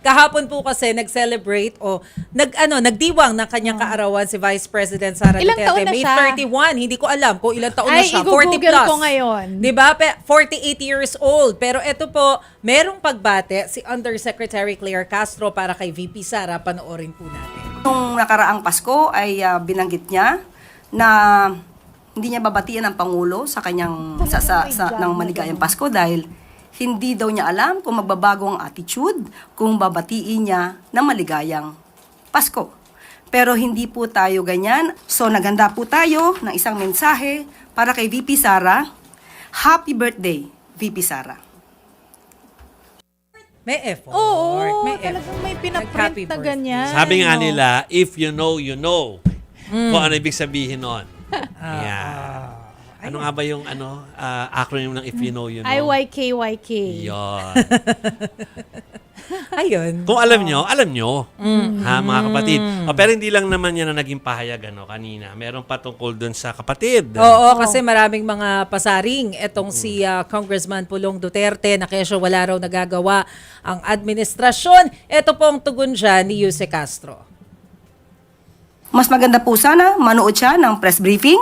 Kahapon po kasi nag-celebrate o nagdiwang ng kanyang kaarawan si Vice President Sara Ilang Duterte. taon na May siya? 31. Hindi ko alam kung ilang taon na Ay, siya. 40 i-google plus. ko ngayon. 'Di ba? 48 years old. Pero ito po, merong pagbate si Undersecretary Claire Castro para kay VP Sara. Panoorin po natin. Nung nakaraang Pasko ay binanggit niya na hindi niya babatian ang Pangulo sa kanyang ng maligayang Pasko dahil hindi daw niya alam kung magbabago ang attitude kung babatiin niya ng maligayang Pasko. Pero hindi po tayo ganyan. So naghanda po tayo ng isang mensahe para kay VP Sara. Happy birthday, VP Sara. May effort. Oo, may talagang may Happy pinaprint na birthday. ganyan. Sabi nga no? nila, if you know, you know. Kung ano ibig sabihin nun. Yeah. Ano nga ba yung acronym ng if you know, you know? IYKYK. Yun. Ayun. Kung alam nyo, alam nyo. Ha, mga kapatid. Pero hindi lang naman yan na naging pahayag kanina. Meron pa tungkol dun sa kapatid. Oo, kasi maraming mga pasaring. Etong si Congressman Pulong Duterte na kesyo wala raw nagagawa ang administrasyon. Ito pong tugon dyan ni Yuse Castro. Mas maganda po sana manood siya ng press briefing,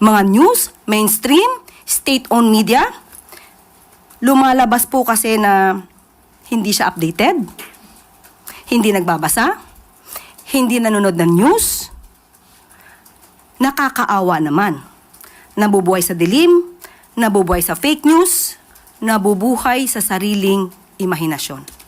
mga news, mainstream, state-owned media. Lumalabas po kasi na hindi siya updated, hindi nagbabasa, hindi nanonood ng news. Nakakaawa naman. Nabubuhay sa dilim, nabubuhay sa fake news, nabubuhay sa sariling imahinasyon.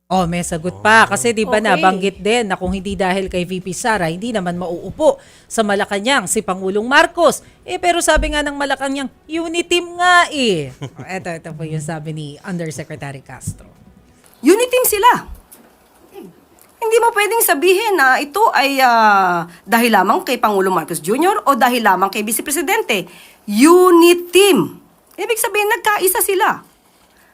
Oh, may sagot pa. Kasi di ba Okay. nabanggit din na kung hindi dahil kay VP Sara, hindi naman mauupo sa Malacanang si Pangulong Marcos. Pero sabi nga ng Malacanang, uniteam nga eh. Ito po yung sabi ni Undersecretary Castro. Uniteam sila. Hindi mo pwedeng sabihin na ito ay dahil lamang kay Pangulong Marcos Jr. o dahil lamang kay Vice Presidente. Unit team. Ibig sabihin, nagkaisa sila.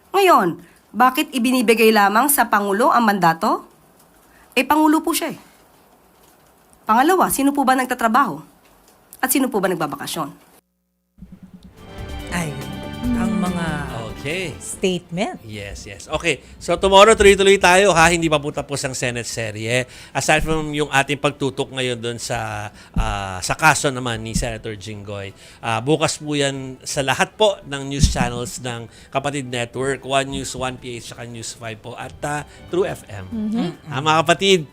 Ngayon, bakit ibinibigay lamang sa Pangulo ang mandato? Pangulo po siya eh. Pangalawa, sino po ba nagtatrabaho? At sino po ba nagbabakasyon? Ay, ang mga Okay. statement. Yes, yes. Okay. So tomorrow tuloy-tuloy tayo ha, hindi pa po tapos ang Senate serye. Aside from yung ating pagtutok ngayon doon sa kaso naman ni Senator Jinggoy. Bukas po 'yan sa lahat po ng news channels ng Kapatid Network, One News, One PH, saka News 5 po at True FM. Mga kapatid,